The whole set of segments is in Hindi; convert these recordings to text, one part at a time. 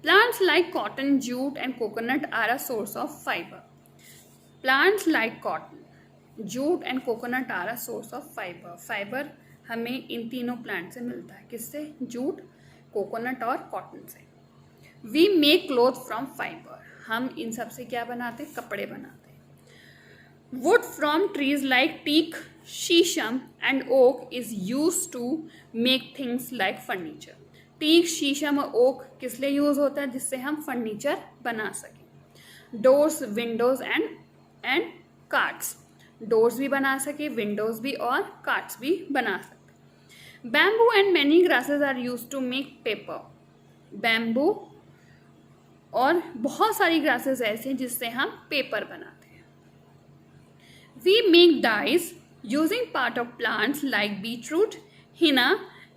Plants like cotton, jute and coconut are a source of fiber. Plants like cotton, jute and coconut are a source of fiber. Fiber हमें इन तीनों प्लांट से मिलता है. किससे? जूट, कोकोनट और कॉटन से. We make cloth from fibre. हम इन सब से क्या बनाते हैं? कपड़े बनाते हैं. Wood from trees like teak, sheesham and oak is use to make things like furniture. Teak, शीशम और ओक किस लिए यूज होता है? जिससे हम फर्नीचर बना सकें. Doors, Windows and carts. Doors भी बना सके, विंडोज भी और कार्ट्स भी बना सकते. Bamboo and many grasses are use to make paper. Bamboo और बहुत सारी ग्रासेस ऐसे हैं जिससे हम पेपर बनाते हैं. We make dyes using part of plants like beetroot, henna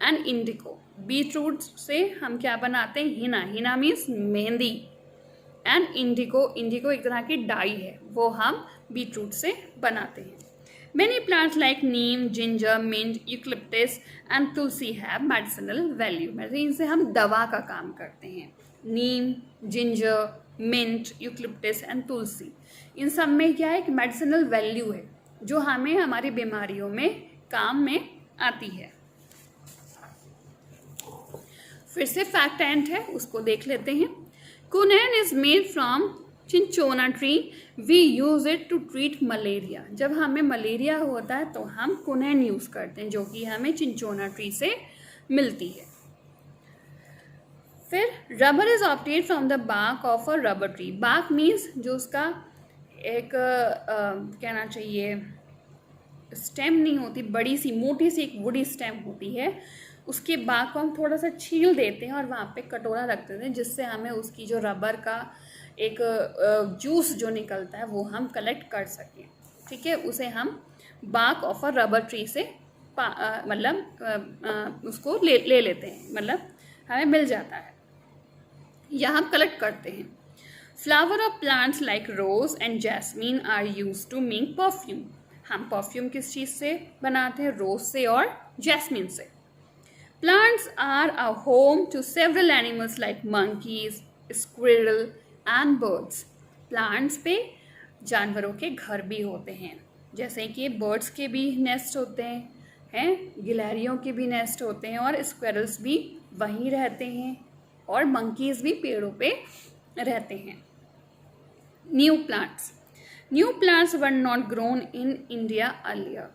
and indigo. Beetroot से हम क्या बनाते हैं? Henna. Henna means mehndi. And indigo, indigo एक तरह की डाई है, वो हम बीटरूट से बनाते हैं. Many plants like neem, ginger, mint, eucalyptus and tulsi have medicinal value. मतलब इनसे हम दवा का काम करते हैं. Neem, ginger, mint, eucalyptus and tulsi, इन सब में क्या है कि मेडिसिनल वैल्यू है जो हमें हमारी बीमारियों में काम में आती है. फिर से फैक्ट एंड है, उसको देख लेते हैं. Quinine is made from cinchona tree. We use it to treat malaria. जब हमें मलेरिया होता है तो हम कुनैन यूज करते हैं, जो कि हमें चिंचोना ट्री से मिलती है. फिर rubber is obtained from the bark of a rubber tree. Bark means जो उसका एक कहना चाहिए स्टेम नहीं होती, बड़ी सी मोटी सी एक वुडी स्टेम होती है, उसके बाग को हम थोड़ा सा छील देते हैं और वहाँ पे कटोरा रख देते हैं, जिससे हमें उसकी जो रबर का एक जूस जो निकलता है वो हम कलेक्ट कर सकें. ठीक है, उसे हम बाग ऑफ अ रबर ट्री से मतलब उसको ले लेते हैं, मतलब हमें मिल जाता है या हम कलेक्ट करते हैं. Flower of plants like rose and jasmine are use to make perfume. हम परफ्यूम किस चीज़ से बनाते हैं? रोज से और जैस्मिन से. Plants are a home to several animals like monkeys, squirrel and birds. Plants पे जानवरों के घर भी होते हैं, जैसे कि बर्ड्स के भी नेस्ट होते हैं, गिलहरियों के भी नेस्ट होते हैं और स्क्विरल्स भी वहीं रहते हैं और मंकीज भी पेड़ों पे रहते हैं. New plants. New plants were not grown in India earlier.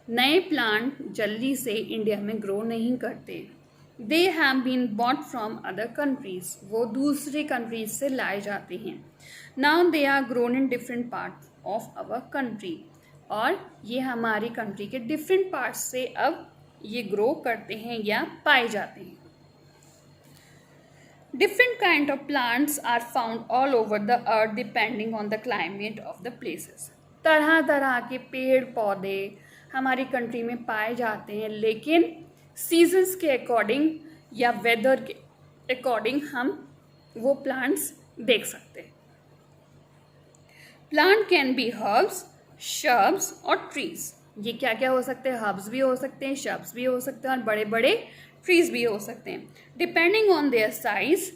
नए प्लांट जल्दी से इंडिया में ग्रो नहीं करते. They have been bought from other countries. वो दूसरे कंट्रीज से लाए जाते हैं. Now they are grown in different part of our country. और ये हमारी कंट्री के डिफरेंट पार्ट्स से अब ये ग्रो करते हैं या पाए जाते हैं. Different kind of plants are found all over the earth depending on the climate of the places. तरह तरह के पेड़ पौधे हमारी कंट्री में पाए जाते हैं, लेकिन सीजन्स के अकॉर्डिंग या वेदर के अकॉर्डिंग हम वो प्लांट्स देख सकते हैं. Plant can B herbs, shrubs और ट्रीज. ये क्या क्या हो सकते हैं? हर्ब्स भी हो सकते हैं, शर्ब्स भी हो सकते हैं और बड़े बड़े ट्रीज भी हो सकते हैं, डिपेंडिंग ऑन देयर साइज,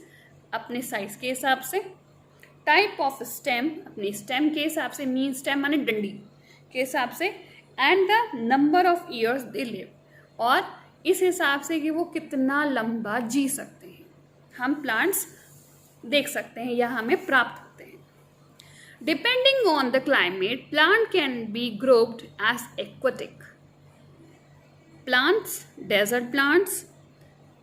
अपने साइज के हिसाब से. टाइप ऑफ स्टेम, अपनी स्टेम के हिसाब से, मीन स्टेम माने डंडी के हिसाब से, and the number of years they live, और इस हिसाब से कि वो कितना लंबा जी सकते हैं हम प्लांट्स देख सकते हैं या हमें प्राप्त होते हैं. Depending on the climate, plant can be grouped as aquatic plants, desert plants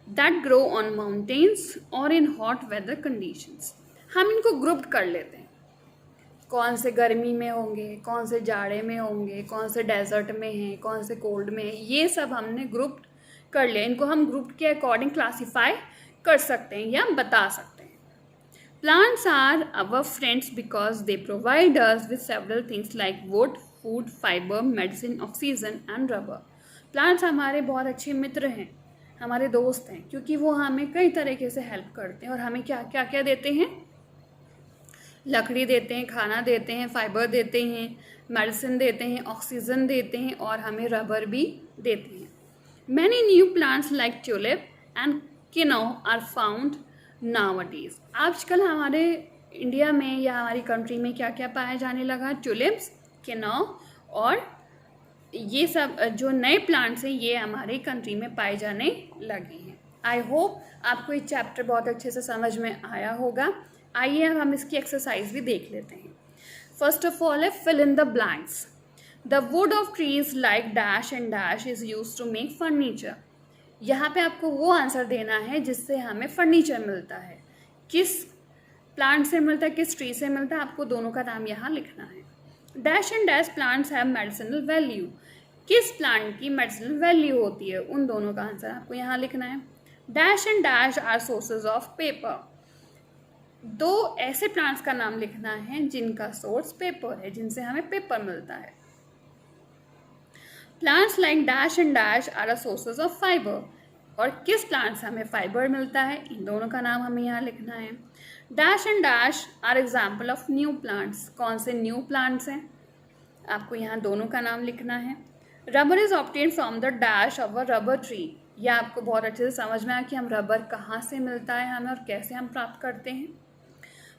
that grow on mountains और इन हॉट वेदर कंडीशंस. हम इनको ग्रुप्ड कर लेते हैं, कौन से गर्मी में होंगे, कौन से जाड़े में होंगे, कौन से डेजर्ट में हैं, कौन से कोल्ड में हैं, ये सब हमने ग्रुप कर लिया. इनको हम ग्रुप के अकॉर्डिंग क्लासीफाई कर सकते हैं या बता सकते हैं. Plants are our friends because they provide us with several things like wood, food, fibre, medicine, oxygen and rubber. Plants हमारे बहुत अच्छे मित्र हैं, हमारे दोस्त हैं, क्योंकि वो हमें कई तरीके से हेल्प करते हैं और हमें क्या क्या क्या देते हैं? लकड़ी देते हैं, खाना देते हैं, फाइबर देते हैं, मेडिसिन देते हैं, ऑक्सीजन देते हैं और हमें रबर भी देते हैं. Many new plants like tulip and किनो आर फाउंड नाउअडेज। आजकल हमारे इंडिया में या हमारी कंट्री में क्या क्या पाया जाने लगा? ट्यूलिप्स, किनोर और ये सब जो नए प्लांट्स हैं ये हमारे कंट्री में पाए जाने लगे हैं। आई होप आपको ये चैप्टर बहुत अच्छे से समझ में आया होगा। आइए अब हम इसकी एक्सरसाइज भी देख लेते हैं। फर्स्ट ऑफ ऑल है fill in the blanks. The wood of trees like dash and dash is use to make furniture. यहाँ पे आपको वो आंसर देना है जिससे हमें फर्नीचर मिलता है। किस प्लांट से मिलता है, किस ट्री से मिलता है, आपको दोनों का नाम यहाँ लिखना है। Dash and dash plants have medicinal value. किस प्लांट की मेडिसिनल वैल्यू होती है, उन दोनों का आंसर आपको यहाँ लिखना है। Dash and dash are sources of paper. दो ऐसे प्लांट्स का नाम लिखना है जिनका सोर्स पेपर है, जिनसे हमें पेपर मिलता है। Plants like dash and dash are a sources of fibre. और किस प्लांट से हमें फाइबर मिलता है, इन दोनों का नाम हमें यहाँ लिखना है। Dash and dash are example of new plants. कौन से न्यू प्लांट्स हैं, आपको यहाँ दोनों का नाम लिखना है। Rubber is obtain from the dash of a rubber tree. यह आपको बहुत अच्छे से समझ में आया कि हम रबर कहाँ से मिलता है हमें और कैसे हम प्राप्त करते हैं।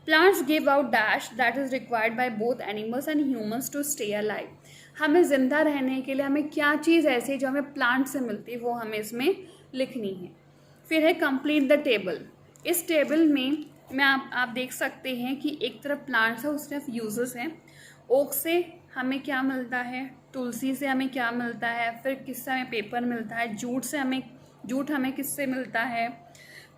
Plants give out dash that is required by both animals and humans to stay alive. हमें जिंदा रहने के लिए हमें क्या चीज़ ऐसी है जो हमें प्लांट से मिलती है, वो हमें इसमें लिखनी है। फिर है कंप्लीट द टेबल। इस टेबल में आप देख सकते हैं कि एक तरफ प्लांट्स है, उस तरफ यूजेस हैं। ओक से हमें क्या मिलता है, तुलसी से हमें क्या मिलता है, फिर किससे हमें पेपर मिलता है, जूट हमें किससे मिलता है,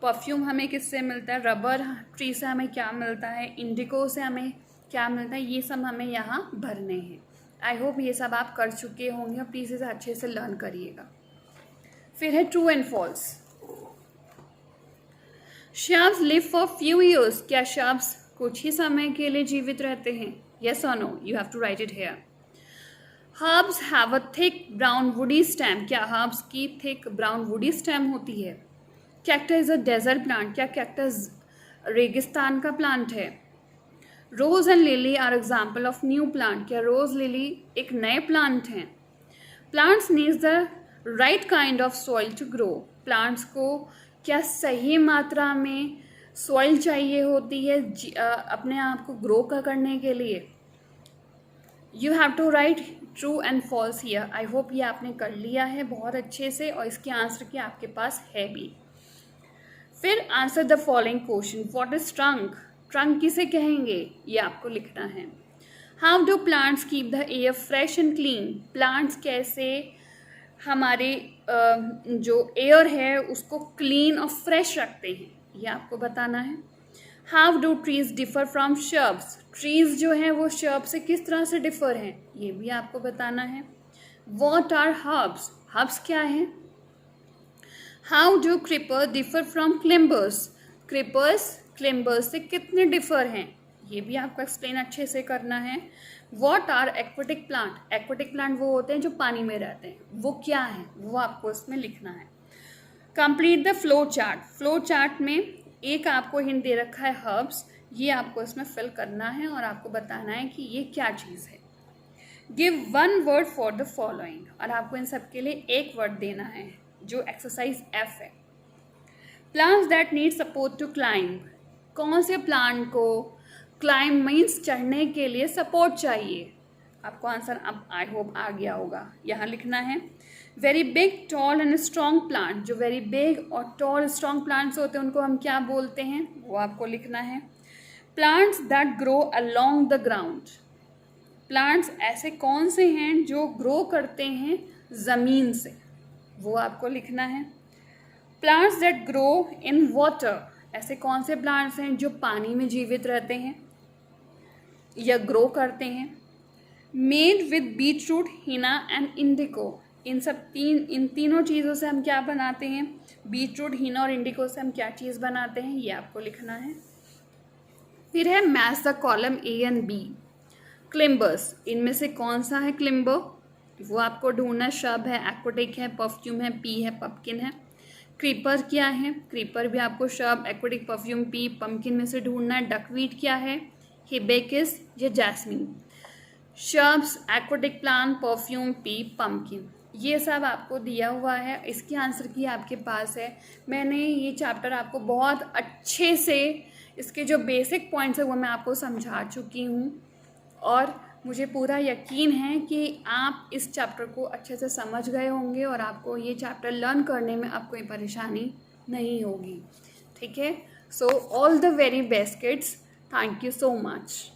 परफ्यूम हमें किससे मिलता है, रबर ट्री से हमें क्या मिलता है, इंडिको से हमें क्या मिलता है, ये सब हमें यहाँ भरने हैं। आई होप ये सब आप कर चुके होंगे और प्लीज़ इसे अच्छे से लर्न करिएगा। फिर है true and false. Shrubs live for few years. क्या शब्स कुछ ही समय के लिए जीवित रहते हैं? Yes or no? You have to write it here. Herbs have a thick brown woody stem. क्या herbs की thick brown woody stem होती है? Cactus is a desert plant. क्या cactus रेगिस्तान का plant है? Rose and lily are example of new plant. क्या rose lily एक नए plant हैं? Plants needs the right kind of soil to grow. Plants को क्या सही मात्रा में सॉइल चाहिए होती है अपने आप को ग्रो करने के लिए? You have to write true and false here. I hope ये आपने कर लिया है बहुत अच्छे से और इसके आंसर की आपके पास है भी। फिर answer the following question. What is trunk? Trunk किसे कहेंगे, ये आपको लिखना है। How do plants keep the air fresh and clean? Plants कैसे हमारे जो एयर है उसको क्लीन और फ्रेश रखते हैं, ये आपको बताना है। How do trees differ from shrubs? Trees जो हैं वो शर्ब से किस तरह से डिफर हैं, ये भी आपको बताना है। What are herbs? हर्ब्स क्या हैं? How do creeper differ from climbers? Creepers climbers से कितने डिफर हैं, ये भी आपको एक्सप्लेन अच्छे से करना है। What are aquatic plant? Aquatic plant वो होते हैं जो पानी में रहते हैं, वो क्या है, वो आपको इसमें लिखना है। Complete the flow chart. Flow chart में एक आपको हिंट दे रखा है हर्ब्स, ये आपको इसमें फिल करना है और आपको बताना है कि ये क्या चीज़ है। Give one word for the following, और आपको इन सब के लिए एक वर्ड देना है जो एक्सरसाइज F है। Plants that need support to climb. कौन से प्लांट को क्लाइंब मीन्स चढ़ने के लिए सपोर्ट चाहिए? आपको आंसर अब आई होप आ गया होगा, यहाँ लिखना है। Very big tall and strong plant. जो वेरी बिग और टॉल स्ट्रॉन्ग प्लांट्स होते हैं उनको हम क्या बोलते हैं, वो आपको लिखना है। Plants that grow along the ground. Plants ऐसे कौन से हैं जो ग्रो करते हैं ज़मीन से, वो आपको लिखना है। Plants that grow in water. ऐसे कौन से प्लांट्स हैं जो पानी में जीवित रहते हैं या ग्रो करते हैं। Made with beetroot, henna and indigo. इन तीनों चीज़ों से हम क्या बनाते हैं, बीट रूट, हीना और इंडिको से हम क्या चीज़ बनाते हैं, ये आपको लिखना है। फिर है match the column A and B। क्लिम्बर्स, इनमें से कौन सा है क्लिम्बर, वो आपको ढूंढना। शब है, एक्वेटिक है, परफ्यूम है, पी है, पम्पकिन है। क्रीपर क्या है, क्रीपर भी आपको shrub, aquatic, perfume, pea, pumpkin में से ढूंढना है। डकवीट क्या है, हिबेस्कस या jasmine. Shrubs, aquatic plant, perfume, pea, pumpkin. ये सब आपको दिया हुआ है, इसकी आंसर की आपके पास है। मैंने ये चैप्टर आपको बहुत अच्छे से इसके जो बेसिक पॉइंट्स है वो मैं आपको समझा चुकी हूँ, और मुझे पूरा यकीन है कि आप इस चैप्टर को अच्छे से समझ गए होंगे और आपको ये चैप्टर लर्न करने में अब कोई परेशानी नहीं होगी। ठीक है, so all the very best kids, thank you so much.